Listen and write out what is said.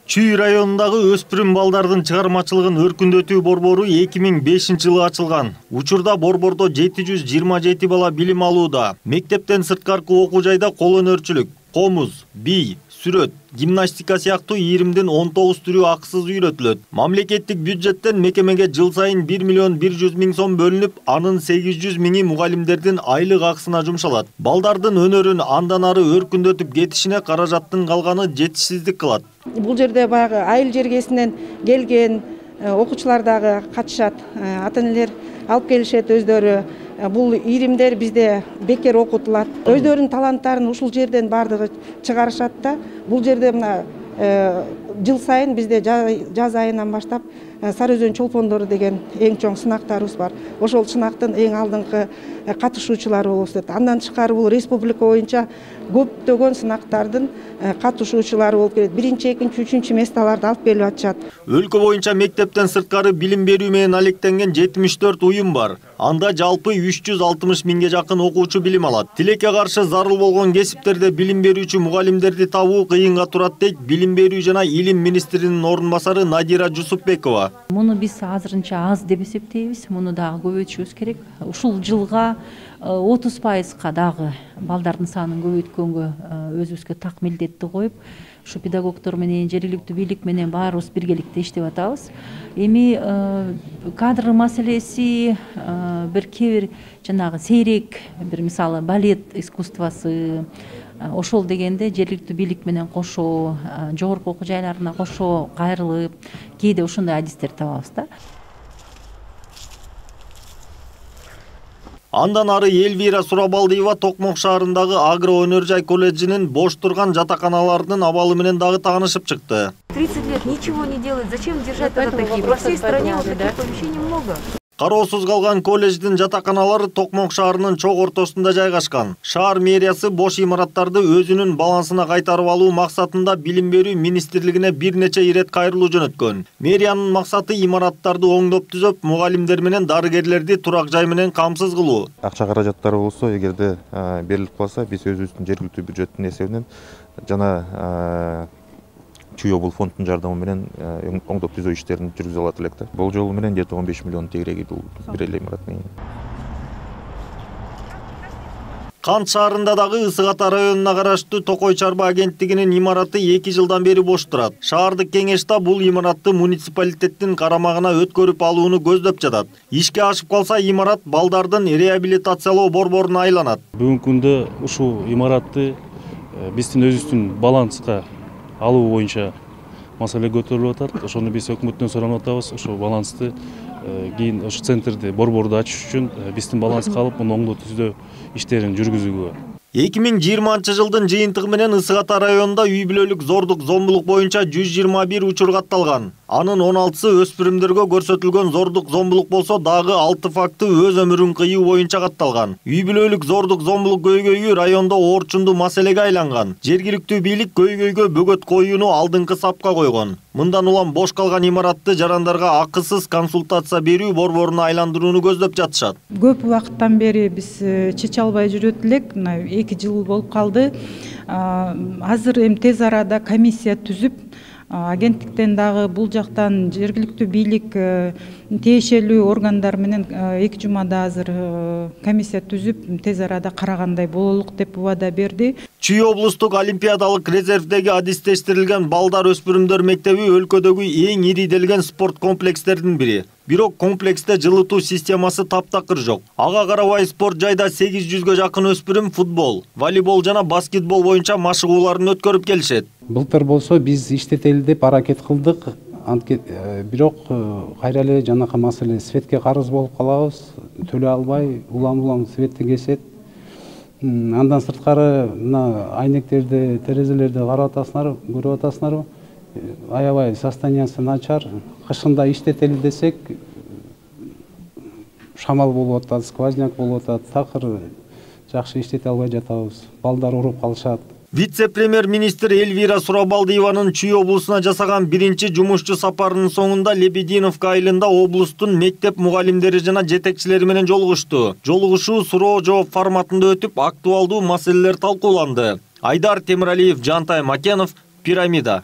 Чүй районундагы өспүрүм балдардын чыгармачылыгын өркүндөтүү борбору 2005-жылы ачылган. Учурда борбордо 727 бала билим алууда. Мектептен сырткаркы окуу жайда кол өнөрчүлүк, комуз, бий, сүрөт, гимнастика сыяктуу 20-19 түрү акысыз үйрөтүлөт. Мамлекеттик бюджеттен мекемеге жыл сайын 1 миллион 100 миң сом бөлүнүп, анын 800 миңи мугалимдердин айлык акысына жумшалат. Балдардын өнөрүн андан ары өркүндөтүп кетишине каражаттын калганы жетишсиздик кылат. Бул жерде баягы айыл жергесинен келген окуучулар дагы катышат, ата-энелер алып келишет өздөрү. Бул иримдер бизде бекер окутулат. Өздөрүнүн таланттарын ушул жерден бардыгы чыгарышат да. Бул жерде мына жыл сайын бизде жаз айынан баштап Сары Өзөн чолпондору деген эң чоң сынактарыбыз бар. Ошол сынактын эң алдыңкы катышуучулары болуп атат. Андан тышкары бул республика боюнча көптөгөн сынактардын катышуучулары болуп келет. Биринчи, экинчи, үчүнчү месталарды алып келип атышат. Өлкө боюнча мектептен сырткары билим берүү менен алектенген 74 уюм бар. Анда жалпы 360 миңге жакын окуучу билим алат. Тилекке каршы зарыл болгон кесиптерде билим берүүчү мугалимдерди табуу кыйынга турат дейт Билим берүү жана илим министринин орун басары Надира Жусупбекова. Муну биз азырынча аз деп эсептейбиз. Муну дагы көбөйтүшүбүз керек. Ушул жылга 30%га дагы балдардын санын көбөйткөнгө өзүбүзгө так милдетти коюп, ушу педагогдор менен, жергиликтүү бийлик менен баарыбыз биргеликте иштеп атабыз. Эми кадр маселеси бир кээ бир жанагы сейрек, бир мисалы балет искусствосы, ошол дегенде жергиликтүү бийлик менен кошо, жогорку окуу жайларына кошо кайрылып, кээде ушундай адистер табабыз да. Андан ары Эльвира Сурабалдиева Токмок шаарындагы Агро өнөр жай колледжинин бош турган жатаканалардын абалы менен дагы таанышып чыкты. 30 лет ничего не делать, зачем держать тогда такие? По всей стране вот таких помещений много. Кароосуз калган колледждин жатаканалары Токмок шаарынын чок ортосунда жайгашкан. Шаар мэриясы бош имараттарды өзүнүн балансына кайтарып алуу максатында билим берүү министрлигине бир нече ирет кайрылуу жөнөткөн. Мэриянын максаты имараттарды оңдоп түзөп, мугалимдер менен дарыгерлерди турак жай менен камсыз кылуу. Акча каражаттары болсо, эгерде берилип калса, биз өзүбүздүн жергиликтүү бюджеттин эсебинен жана Чүй облус фондунун жардамы менен оңдоп түзөө иштерин жүргүзө алат элек да. Бул жолу менен 15 миллион тегереги бул бир эле имарат менен. Кант шаарында дагы Ысык Ата районуна караштуу Токой чарба агенттигинин имараты 2 жылдан бери бош турат. Шаардык кеңеш да бул имаратты муниципалитеттин карамагына өткөрүп алууну көздөп жатат. Ишке ашып калса, имарат балдардын реабилитациялоо борборуна айланат. Бүгүнкү күндө ушул имаратты биздин өзүбүздүн баланска алуу боюнча маселе көтөрүлүп атат. Ошону биз өкмөттөн суранып атабыз. Ошол балансты кийин ошо центрди, борборду ачыш үчүн биздин баланска алып, муну оңдоо түзөө иштерин жүргүзүүгө. 2020-жылдын жыйынтыгы менен Ысык Ата районунда үй бүлөлүк зордук, зомбулук боюнча 121 учур катталган. Анын 16сы өспүрүмдөргө көрсөтүлгөн зордук, зомбулук болсо, дагы 6 факты өз өмүрүн кыйуу боюнча катталган. Үй бүлөлүк зордук, зомбулук көйгөйү райондо орчундуу маселеге айланган. Жергиликтүү бийлик көйгөйгө бөгөт коюуну алдыңкы сапка койгон. Мындан улам бош калган имаратты жарандарга акысыз консультация берүү борборуна айландырууну көздөп жатышат. Көп убакыттан бери биз чече албай жүрөт элек, 2 жыл болуп калды. Азыр эми тез арада комиссия түзүп, агенттиктен дагы бул жактан жергиликтүү бийлик тиешелүү органдар менен 2 жумада азыр комиссия түзүп, тез арада карагандай бололук деп убада берди. Чүй облустук олимпиадалык резервдеги адистештирилген балдар өспүрүмдөр мектеби өлкөдөгү эң ириделген спорт комплекстердин бири. Бирок комплексте жылытуу системасы таптакыр жок. Ага карабай спорт жайда 800гө жакын өспүрүм футбол, волейбол жана баскетбол боюнча машыгууларын өткөрүп келишет. Былтыр болсо биз иштетели деп аракет кылдык. Бирок кайра эле жанакы маселе светке карыз болуп калабыз. Төлөй албай, улам светти кесет. Андан сырткары мына айнектерди, терезелерди карап атасыңар, көрүп атасыңар. Аябай состояниясы начар. Кышында иштетели десек, шамал болуп атат, сквозняк болуп атат, такыр жакшы иштете албай жатабыз. Балдар уруп калышат. Вице-премьер-министр Эльвира Сурабалдиеванын Чүй облусуна жасаган биринчи жумушчу сапарынын соңунда Лебединовка айылында облустун мектеп мугалимдери жана жетекчилери менен жолугушту. Жолугушуу суроо-жооп форматында өтүп, актуалдуу маселелер талкууланды. Айдар Темиралиев, Жантай Макенов, Пирамида.